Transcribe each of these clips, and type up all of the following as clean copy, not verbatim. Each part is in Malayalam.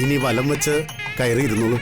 ഇനി വലം വെച്ച് കയറിയിരുന്നോളൂ.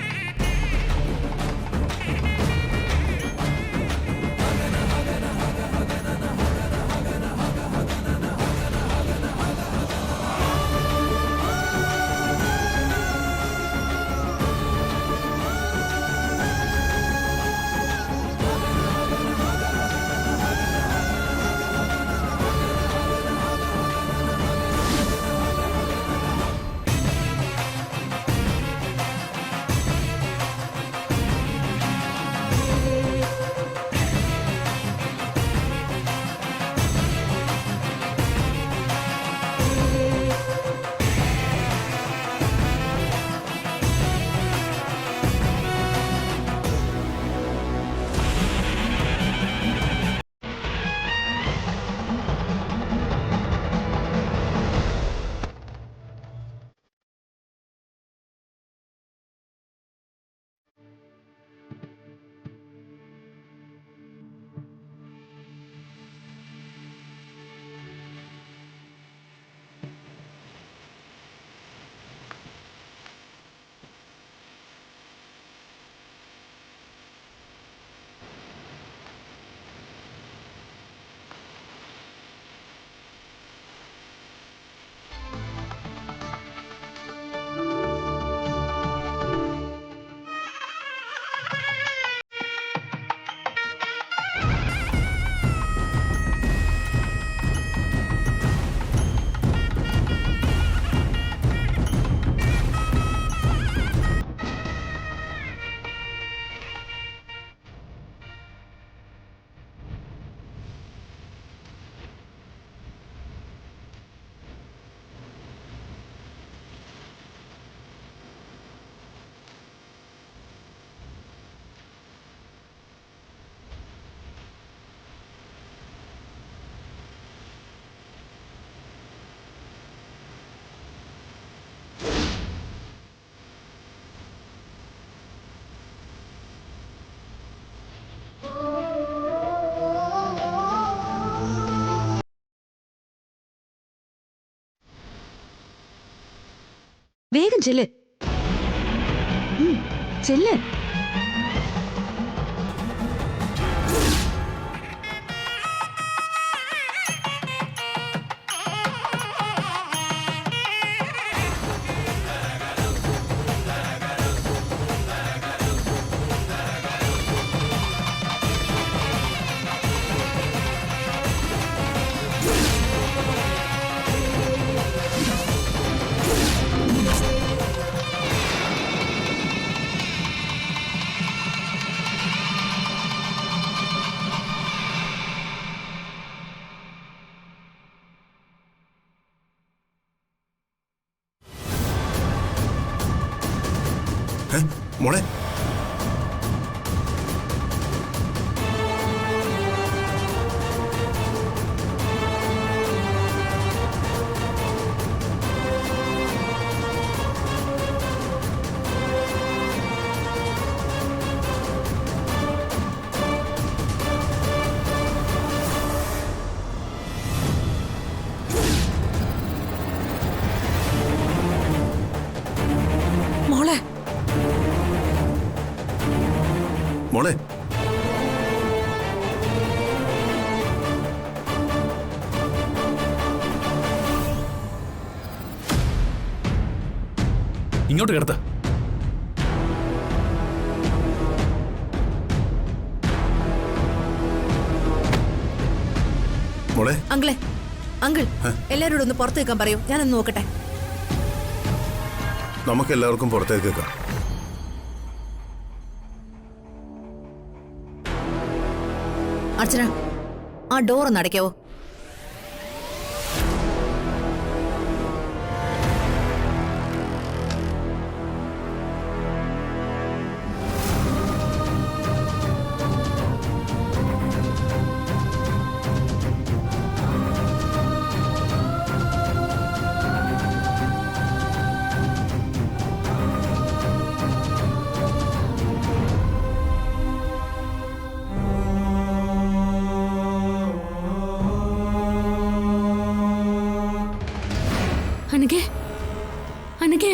വേഗം ചെല്ല്. ചെല്ല്. മോളെ, മോളെ, മോളെ, ഇങ്ങോട്ട് കിടത്ത. മോളെ. അങ്കിളെ, അങ്കിൾ എല്ലാരോടും ഒന്ന് പുറത്ത് വെക്കാൻ പറയൂ, ഞാനൊന്ന് നോക്കട്ടെ. നമുക്ക് എല്ലാവർക്കും പുറത്തേക്ക് വെക്കാം. അർച്ചന, ആ ഡോർ ഒന്ന് അടയ്ക്കാവോ? അനഘേ, അനഘേ,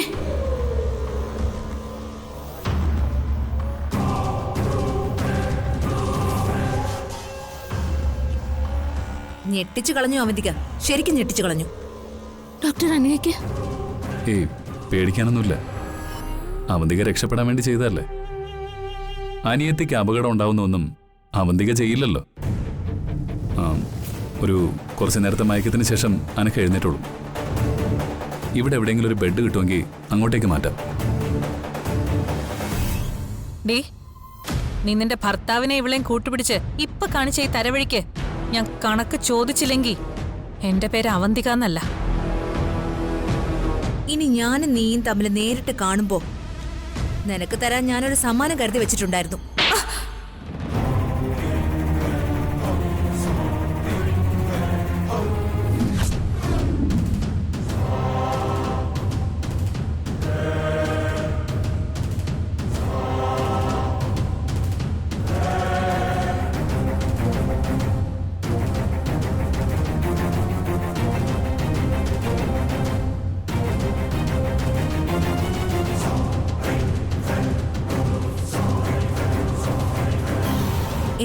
ഞെട്ടിച്ചു കളഞ്ഞു അവന്തിക, ശരിക്കും ഞെട്ടിച്ചു കളഞ്ഞു. ഡോക്ടർ അനഘയ്ക്ക് ഏയ് പേടിക്കാനൊന്നുമില്ല. അവന്തിക രക്ഷപ്പെടാൻ വേണ്ടി ചെയ്തതല്ലേ. അനിയത്തിക്ക് അപകടം ഉണ്ടാവുന്നൊന്നും അവന്തിക ചെയ്യില്ലല്ലോ. ഒരു കുറച്ച് നേരത്തെ മയക്കത്തിന് ശേഷം അനക്ക് എഴുന്നേറ്റുള്ളൂ. ഇവിടെ എവിടെയെങ്കിലും ഒരു ബെഡ് കിട്ടുമെങ്കിൽ അങ്ങോട്ടേക്ക് മാറ്റാം. ഡീ, നീ നിന്റെ ഭർത്താവിനെ ഇവളെയും കൂട്ടുപിടിച്ച് ഇപ്പൊ കാണിച്ച ഈ തരവഴിക്ക് ഞാൻ കണക്ക് ചോദിച്ചില്ലെങ്കിൽ എന്റെ പേര് അവന്തിക എന്നല്ല. ഇനി ഞാനും നീയും തമ്മിൽ നേരിട്ട് കാണുമ്പോ നിനക്ക് തരാൻ ഞാനൊരു സമ്മാനം കരുതി വെച്ചിട്ടുണ്ടായിരുന്നു.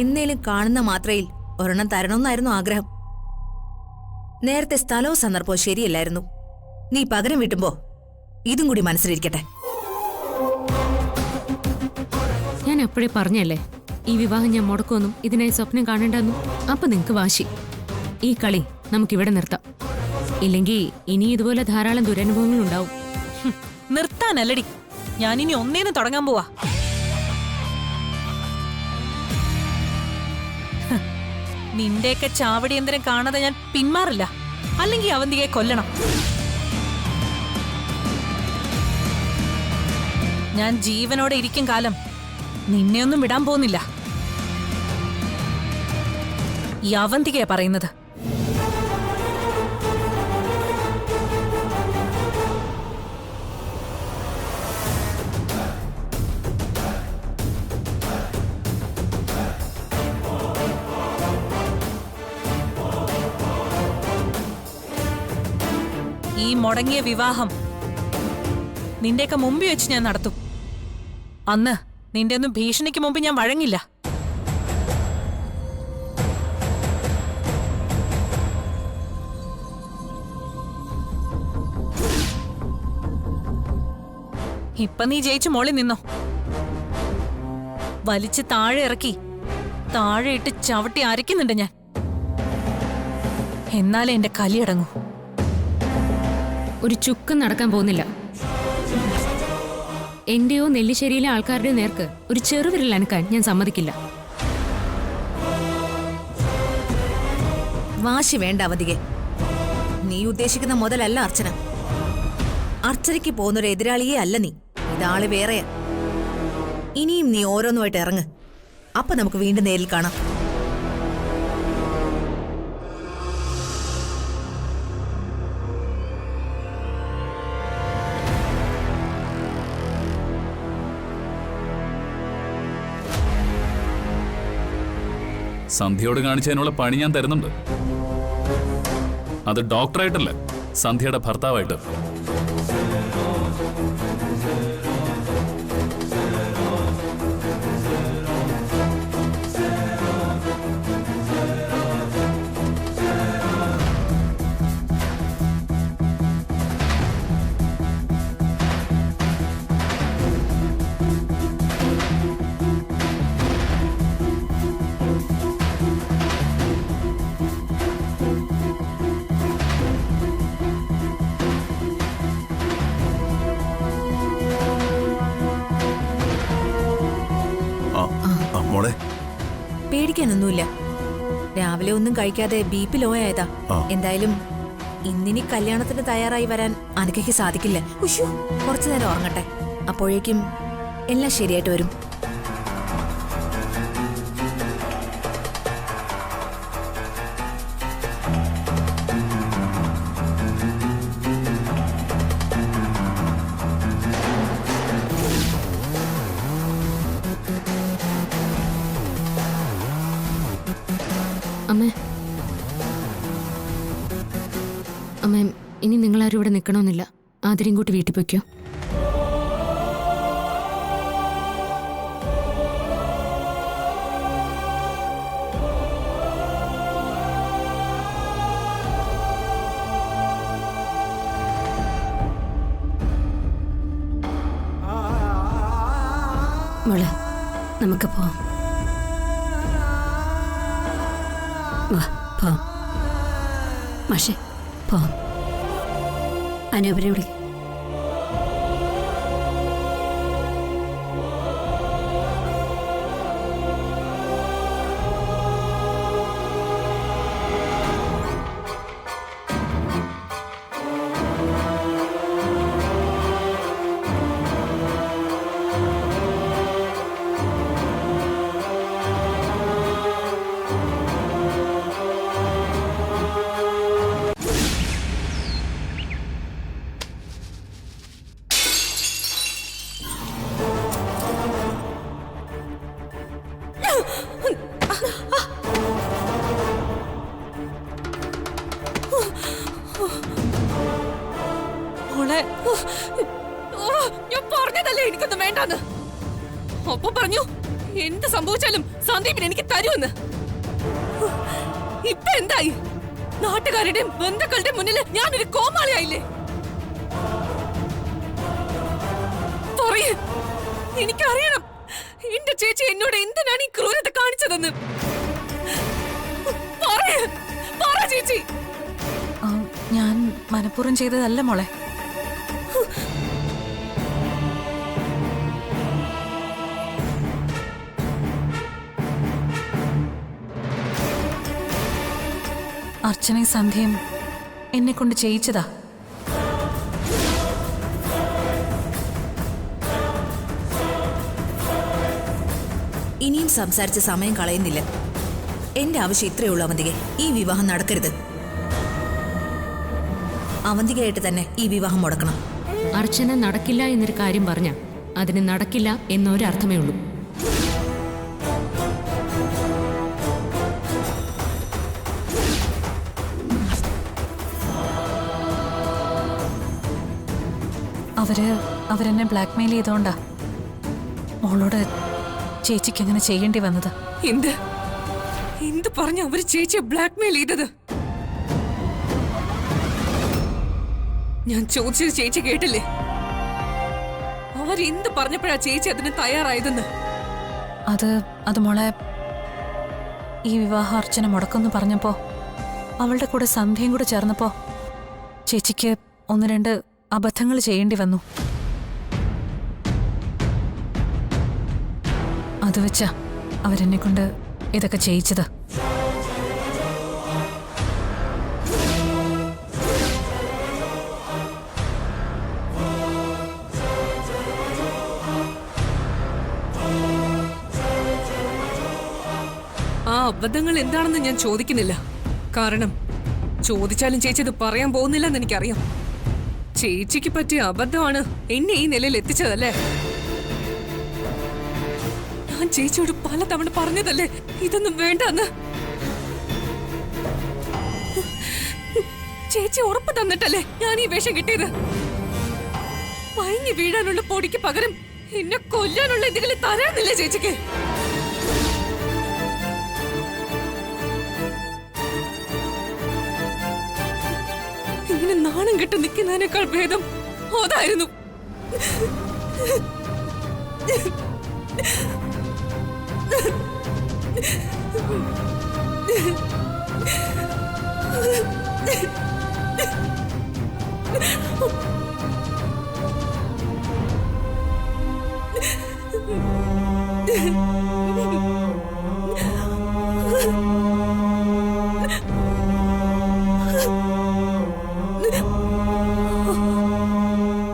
എന്നേലും കാണുന്ന മാത്രയിൽ ഒരെണ്ണം തരണമെന്നായിരുന്നു ആഗ്രഹം. നേരത്തെ സ്ഥലവും സന്ദർഭവും ശരിയല്ലായിരുന്നു. നീ പകരം വീട്ടുമ്പോ ഇതും കൂടി മനസ്സിലിരിക്കട്ടെ. ഞാൻ അപ്പോഴേ പറഞ്ഞല്ലേ ഈ വിവാഹം ഞാൻ മുടക്കുമെന്നും ഇതിനായി സ്വപ്നം കാണണ്ടെന്നും. അപ്പൊ നിങ്ങക്ക് വാശി. ഈ കളി നമുക്കിവിടെ നിർത്താം. ഇല്ലെങ്കിൽ ഇനി ഇതുപോലെ ധാരാളം ദുരനുഭവങ്ങൾ ഉണ്ടാവും. നിർത്താനല്ലടി, ഞാനിനി ഒന്നേന്ന് തുടങ്ങാൻ പോവാ. നിന്റെയൊക്കെ ചാവടിയന്തരം കാണാതെ ഞാൻ പിന്മാറില്ല. അല്ലെങ്കിൽ അവന്തികയെ കൊല്ലണം. ഞാൻ ജീവനോടെ ഇരിക്കും കാലം നിന്നെയൊന്നും വിടാൻ പോകുന്നില്ല. ഈ അവന്തികയെ പറയുന്നത്. ഈ മുടങ്ങിയ വിവാഹം നിന്റെയൊക്കെ മുമ്പിൽ വെച്ച് ഞാൻ നടത്തും. അന്ന് നിന്റെ ഒന്നും ഭീഷണിക്ക് മുമ്പ് ഞാൻ വഴങ്ങില്ല. ഇപ്പൊ നീ ജയിച്ചു മോളി നിന്നോ. വലിച്ച് താഴെ ഇറക്കി താഴെ ഇട്ട് ചവിട്ടി അരയ്ക്കുന്നുണ്ട് ഞാൻ. എന്നാലേ എന്റെ കലിയടങ്ങൂ. ഒരു ചുക്കും നടക്കാൻ പോകുന്നില്ല. എന്റെയോ നെല്ലിശ്ശേരിയിലെ ആൾക്കാരുടെ നേർക്ക് ഒരു ചെറുവിരൽ അനക്കാൻ ഞാൻ സമ്മതിക്കില്ല. വാശി വേണ്ട അവന്തികെ. നീ ഉദ്ദേശിക്കുന്ന മുതലല്ല അർച്ചന. അർച്ചനയ്ക്ക് പോകുന്നൊരു എതിരാളിയേ അല്ല നീ. ഇതാള് വേറെയാ. ഇനിയും നീ ഓരോന്നുമായിട്ട് ഇറങ്ങ്. അപ്പൊ നമുക്ക് വീണ്ടും നേരിൽ കാണാം. സന്ധ്യയോട് കാണിച്ചതിനുള്ള പണി ഞാൻ തരുന്നുണ്ട്. അത് ഡോക്ടറായിട്ടല്ല, സന്ധ്യയുടെ ഭർത്താവായിട്ട്. മോളെ, പേടിക്കാനൊന്നുമില്ല. രാവിലെ ഒന്നും കഴിക്കാതെ BP ലോ ആയതാ. എന്തായാലും ഇന്നിനി കല്യാണത്തിന് തയ്യാറായി വരാൻ അനക്കയ്ക്ക് സാധിക്കില്ല. കുറച്ചു നേരം ഉറങ്ങട്ടെ. അപ്പോഴേക്കും എല്ലാം ശരിയായിട്ട് വരും. അമ്മേ, അമ്മേ, ഇനി നിങ്ങളാരും ഇവിടെ നിൽക്കണമെന്നില്ല. ആദരം കൂട്ടി വീട്ടിൽ പൊയ്ക്കോ. മോളെ നമുക്ക് പോവാം. വാ പോവാം. മാഷെ പോവാം. അനൂപിനെ വിളിക്കാം. മോളെ ഞാൻ പറഞ്ഞതല്ലേ എനിക്കൊന്നും വേണ്ടെന്ന്. ഒപ്പം പറഞ്ഞു എന്ത് സംഭവിച്ചാലും സന്ദീപിന് എനിക്ക് തരുമെന്ന്. ഇപ്പൊ എന്തായി? നാട്ടുകാരുടെയും ബന്ധുക്കളുടെ മുന്നിൽ ഞാനൊരു കോമാളിയായില്ലേ? പറയ്, എനിക്കറിയണം എന്റെ ചേച്ചി എന്നോട് എന്തിനാണ് ഈ ക്രൂരത കാണിച്ചതെന്ന്. പറ ചേച്ചി. ഞാൻ മനഃപൂർവ്വം ചെയ്തതല്ല മോളെ. അർച്ചനയും സന്ധ്യയും എന്നെ കൊണ്ട് ചെയ്യിച്ചതാ. ഇനിയും സംസാരിച്ച് സമയം കളയുന്നില്ല. എന്റെ ആവശ്യം ഇത്രയേ ഉള്ളൂ അവന്തികെ, ഈ വിവാഹം നടക്കരുത്. അവന്തികയായിട്ട് തന്നെ ഈ വിവാഹം മുടക്കണം. അർച്ചന നടക്കില്ല എന്നൊരു കാര്യം പറഞ്ഞ അതിന് നടക്കില്ല എന്നൊരർത്ഥമേ ഉള്ളൂ. അവരെന്നെ ബ്ലാക്ക്മെയിൽ ചെയ്തോണ്ടാ മോളോട് ചേച്ചിക്ക് അങ്ങനെ ചെയ്യേണ്ടി വന്നത്. എന്ത് പറഞ്ഞു അവര് ചേച്ചിയെ ബ്ലാക്ക്മെയിൽ ചെയ്തത്? ഞാൻ ചോദിച്ചത് ചേച്ചി കേട്ടില്ലേ? അവരെന്ത് പറഞ്ഞപ്പോഴാ ചേച്ചി അതിന് തയ്യാറായതെന്ന്? അത് മോളെ, ഈ വിവാഹ അർച്ചന മുടക്കുമെന്ന് പറഞ്ഞപ്പോ അവളുടെ കൂടെ സന്ധ്യയും കൂടെ ചേർന്നപ്പോ ചേച്ചിക്ക് 1-2 അബദ്ധങ്ങൾ ചെയ്യേണ്ടി വന്നു. അത് വെച്ചാ അവരെന്നെ കൊണ്ട് ഇതൊക്കെ ചെയ്യിച്ചത്. ആ അബദ്ധങ്ങൾ എന്താണെന്ന് ഞാൻ ചോദിക്കുന്നില്ല. കാരണം ചോദിച്ചാലും ചേച്ചി ഇത് പറയാൻ പോകുന്നില്ലെന്ന് എനിക്കറിയാം. ചേച്ചിക്ക് പറ്റിയ അബദ്ധമാണ് എന്നെ ഈ നിലയിൽ എത്തിച്ചതല്ലേ? ഞാൻ ചേച്ചിയോട് പലതവണ പറഞ്ഞതല്ലേ ഇതൊന്നും വേണ്ടെന്ന്. ചേച്ചി ഉറപ്പ് തന്നിട്ടല്ലേ ഞാൻ ഈ വേഷം കിട്ടിയത്. മയങ്ങി വീഴാനുള്ള പൊടിക്ക് പകരം എന്നെ കൊല്ലാനുള്ള എന്തെങ്കിലും തരാന്നില്ലേ ചേച്ചിക്ക്? ഇങ്ങനെ നാണം കെട്ട് നിൽക്കുന്നതിനേക്കാൾ ഭേദം അതായിരുന്നു.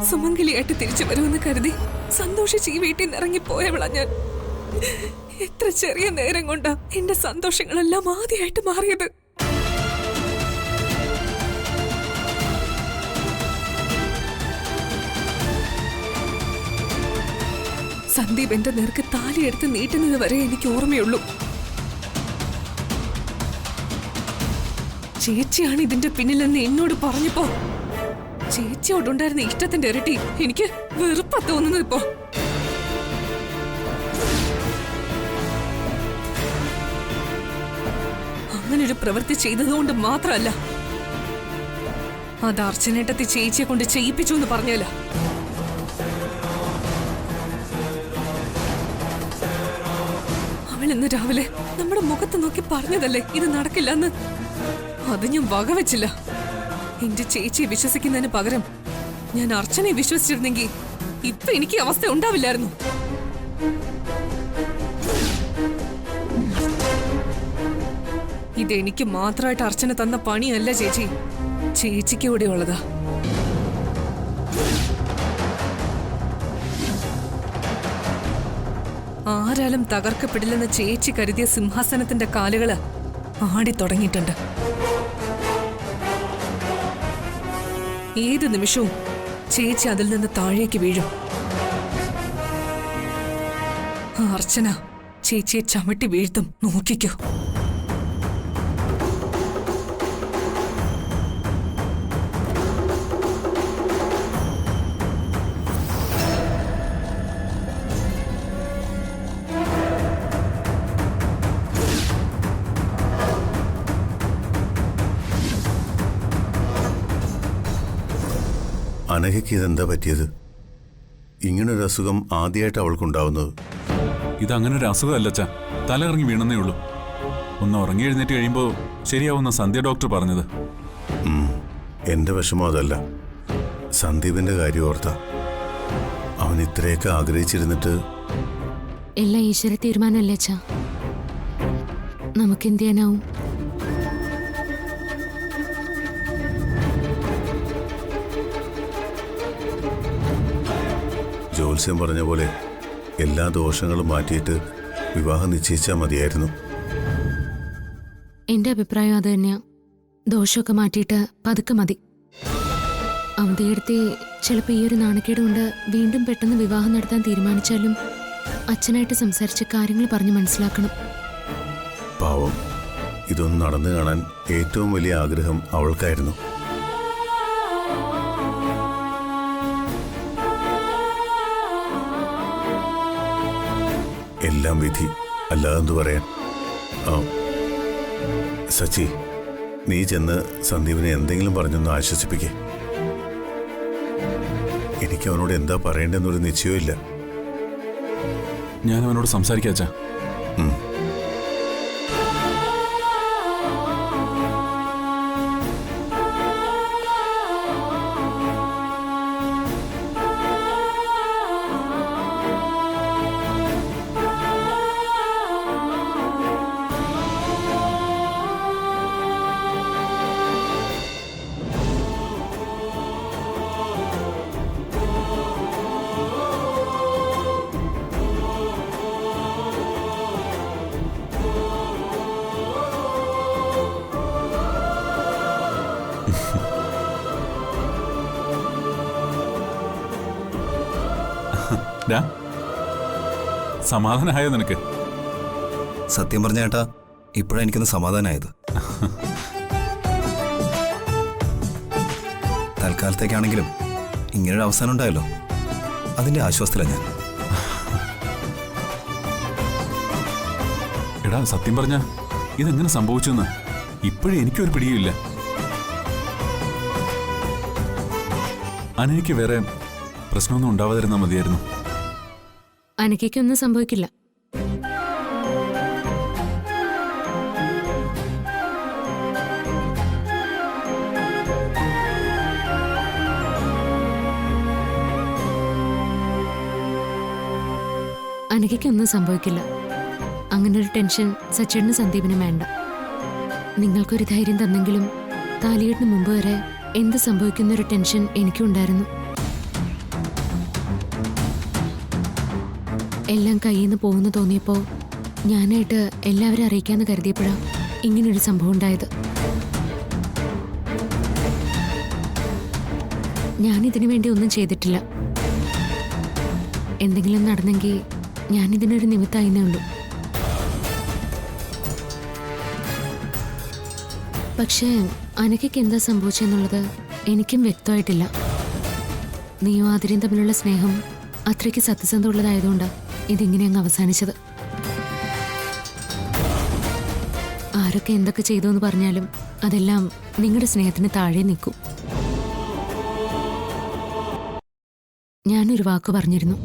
സുമംഗലിയായിട്ട് തിരിച്ചു വരുമെന്ന് കരുതി സന്തോഷിച്ച് ഈ വീട്ടിൽ നിന്ന് ഇറങ്ങിപ്പോയവളാ ഞാൻ. എത്ര ചെറിയ നേരം കൊണ്ടാ എന്റെ സന്തോഷങ്ങളെല്ലാം ആദ്യമായിട്ട് മാറിയത്. സന്ദീപ് എന്റെ നേർക്ക് താലിയെടുത്ത് നീട്ടുന്നത് വരെ എനിക്ക് ഓർമ്മയുള്ളൂ. ചേച്ചിയാണ് ഇതിന്റെ പിന്നിലെന്ന് എന്നോട് പറഞ്ഞപ്പോ ചേച്ചിയോടുണ്ടായിരുന്ന ഇഷ്ടത്തിന്റെ ഇരട്ടി എനിക്ക് വെറുപ്പാ തോന്നുന്നത് ഇപ്പോ. അങ്ങനൊരു പ്രവൃത്തി ചെയ്തതുകൊണ്ട് മാത്രമല്ല, അത് അർച്ചനേട്ടത്തി ചേച്ചിയെ കൊണ്ട് ചെയ്യിപ്പിച്ചു എന്ന് പറഞ്ഞല്ല. അവൾ ഇന്ന് രാവിലെ നമ്മുടെ മുഖത്ത് നോക്കി പറഞ്ഞതല്ലേ ഇത് നടക്കില്ലെന്ന്. അത് ഞാൻ വകവെച്ചില്ല. എന്റെ ചേച്ചിയെ വിശ്വസിക്കുന്നതിന് പകരം ഞാൻ അർച്ചനയെ വിശ്വസിച്ചിരുന്നെങ്കിൽ ഇപ്പൊ എനിക്ക് അവസ്ഥ ഉണ്ടാവില്ലായിരുന്നു. ഇതെനിക്ക് മാത്രമായിട്ട് അർച്ചന തന്ന പണിയല്ല ചേച്ചി, ചേച്ചിക്ക് ഇവിടെ ഉള്ളതാ. ആരാലും തകർക്കപ്പെടില്ലെന്ന് ചേച്ചി കരുതിയ സിംഹാസനത്തിന്റെ കാലുകള് ആടിത്തുടങ്ങിയിട്ടുണ്ട്. ഏത് നിമിഷവും ചേച്ചി അതിൽ നിന്ന് താഴേക്ക് വീഴും. അർച്ചന ചേച്ചിയെ ചവിട്ടി വീഴ്ത്തും, നോക്കിക്കോ. അനഘയ്ക്ക് ഇതെന്താ പറ്റിയത്? ഇങ്ങനൊരു അസുഖം ആദ്യമായിട്ട് അവൾക്കുണ്ടാവുന്നത്. ഇതങ്ങനെ ഒരു അസുഖമല്ല അച്ഛാ, തലയിറങ്ങി വീണെന്നേ ഉള്ളൂ. ഒന്ന് ഉറങ്ങി എഴുന്നേറ്റ് കഴിയുമ്പോൾ ശരിയാവുന്ന സന്ധ്യ ഡോക്ടർ പറഞ്ഞത്. എന്റെ വിഷമം അതല്ല, സന്ദീപിന്റെ കാര്യം ഓർത്ത. അവൻ ഇത്രയൊക്കെ ആഗ്രഹിച്ചിരുന്നിട്ട്. എല്ലാം ഈശ്വര തീരുമാനമല്ലേ അച്ഛാ, നമുക്കെന്ത് ചെയ്യാനാവും? ജോത്സ്യം പറഞ്ഞ പോലെ എല്ലാ ദോഷങ്ങളും മാറ്റിയിട്ട് വിവാഹം നിശ്ചയിച്ചാൽ മതിയായിരുന്നു. എന്റെ അഭിപ്രായം അത് തന്നെയാ. ദോഷമൊക്കെ മാറ്റിയിട്ട് പതുക്കെ മതി. അവധിയെടുത്തി ചിലപ്പോൾ ഈ ഒരു നാണക്കേട് കൊണ്ട് വീണ്ടും പെട്ടെന്ന് വിവാഹം നടത്താൻ തീരുമാനിച്ചാലും അച്ഛനായിട്ട് സംസാരിച്ച് കാര്യങ്ങൾ പറഞ്ഞ് മനസ്സിലാക്കണം. പാവം, ഇതൊന്നും നടന്നു കാണാൻ ഏറ്റവും വലിയ ആഗ്രഹം അവൾക്കായിരുന്നു. എല്ലാം വിധി, അല്ലാതെന്തു പറയാൻ. സച്ചി, നീ ചെന്ന് സന്ദീപിനെ എന്തെങ്കിലും പറഞ്ഞൊന്ന് ആശ്വസിപ്പിക്കേ. എനിക്ക് അവനോട് എന്താ പറയേണ്ടെന്നൊരു നിശ്ചയമില്ല. ഞാൻ അവനോട് സംസാരിക്കാം അച്ഛാ. സമാധാനമായോ നിനക്ക്? സത്യം പറഞ്ഞ ഏട്ടാ, ഇപ്പോഴാണ് എനിക്കൊന്ന് സമാധാനമായത്. തൽക്കാലത്തേക്കാണെങ്കിലും ഇങ്ങനൊരു അവസാനം ഉണ്ടായല്ലോ, അതിന്റെ ആശ്വാസത്തിലാണ് ഞാൻ. എടാ, സത്യം പറഞ്ഞ ഇതെങ്ങനെ സംഭവിച്ചെന്ന് ഇപ്പോഴും എനിക്കൊരു പിടിയുമില്ല. അനയ്ക്ക് വേറെ പ്രശ്നമൊന്നും ഉണ്ടാവാതിരുന്നാൽ മതിയായിരുന്നു. അനക്കൊന്നും സംഭവിക്കില്ല. അനക്കൊന്നും സംഭവിക്കില്ല. അങ്ങനൊരു ടെൻഷൻ സച്ചേട്ടന് സന്ദീപിനും വേണ്ട. നിങ്ങൾക്കൊരു ധൈര്യം തന്നെങ്കിലും താലികെട്ടിന് മുമ്പ് വരെ എന്ത് സംഭവിക്കുന്നൊരു ടെൻഷൻ എനിക്കും ഉണ്ടായിരുന്നു. എല്ലാം കയ്യിൽ നിന്ന് പോകുന്നു തോന്നിയപ്പോൾ ഞാനായിട്ട് എല്ലാവരും അറിയിക്കാമെന്ന് കരുതിയപ്പോഴാണ് ഇങ്ങനൊരു സംഭവം ഉണ്ടായത്. ഞാനിതിനു വേണ്ടി ഒന്നും ചെയ്തിട്ടില്ല. എന്തെങ്കിലും നടന്നെങ്കിൽ ഞാനിതിനൊരു നിമിത്തമായിരുന്നേ ഉള്ളൂ. പക്ഷേ അനക്കയ്ക്ക് എന്താ സംഭവിച്ചെന്നുള്ളത് എനിക്കും വ്യക്തമായിട്ടില്ല. നീയും ആതിരയും തമ്മിലുള്ള സ്നേഹം അത്രയ്ക്ക് സത്യസന്ധമുള്ളതായതുകൊണ്ടാണ് ഇതിങ്ങനെ അങ്ങ് അവസാനിച്ചത്. ആരൊക്കെ എന്തൊക്കെ ചെയ്തു എന്ന് പറഞ്ഞാലും അതെല്ലാം നിങ്ങളുടെ സ്നേഹത്തിന് താഴെ നിൽക്കും. ഞാനൊരു വാക്ക് പറഞ്ഞിരുന്നു.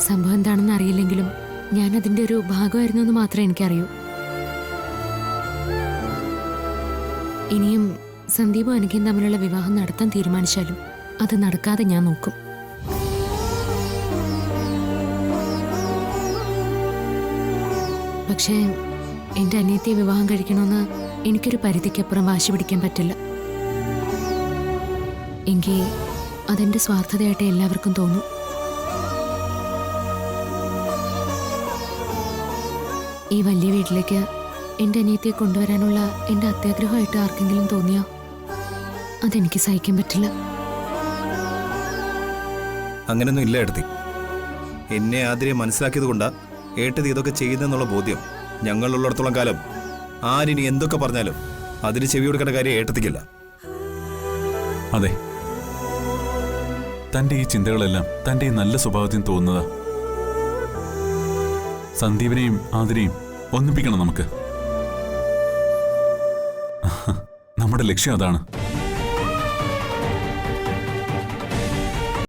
സംഭവം എന്താണെന്ന് അറിയില്ലെങ്കിലും ഞാൻ അതിന്റെ ഒരു ഭാഗമായിരുന്നു എന്ന് മാത്രമേ എനിക്കറിയൂ. ഇനിയും സന്ദീപും അനഘയും തമ്മിലുള്ള വിവാഹം നടത്താൻ തീരുമാനിച്ചാലും അത് നടക്കാതെ ഞാൻ നോക്കും. പക്ഷേ എന്റെ അനിയത്തിയെ വിവാഹം കഴിക്കണമെന്ന് എനിക്കൊരു പരിധിക്കപ്പുറം വാശി പിടിക്കാൻ പറ്റില്ല. എങ്കിൽ അതെന്റെ സ്വാർത്ഥതയായിട്ട് എല്ലാവർക്കും തോന്നും. ഈ വലിയ വീട്ടിലേക്ക് എന്റെ അനിയത്തിയെ കൊണ്ടുവരാനുള്ള എന്റെ അത്യാഗ്രഹമായിട്ട് ആർക്കെങ്കിലും തോന്നിയോ അതെനിക്ക് സഹിക്കാൻ പറ്റില്ല. അങ്ങനെയൊന്നും ഇല്ല ഏട്ടത്തി. എന്നെ ആതിരെ മനസ്സിലാക്കിയത് കൊണ്ടാ ഏട്ടത്തി ഇതൊക്കെ ചെയ്യുന്നെന്നുള്ള ബോധ്യം ഞങ്ങളുള്ളിടത്തോളം കാലം ആരിനി എന്തൊക്കെ പറഞ്ഞാലും അതിന് ചെവി കൊടുക്കേണ്ട കാര്യം ഏട്ടത്തിക്കില്ല. അതെ, തന്റെ ഈ ചിന്തകളെല്ലാം തന്റെ ഈ നല്ല സ്വഭാവത്തിന് തോന്നുന്നതാ. സന്ദീപിനെയും ആതിരെയും ഒന്നിപ്പിക്കണം നമുക്ക്. നമ്മുടെ ലക്ഷ്യം അതാണ്.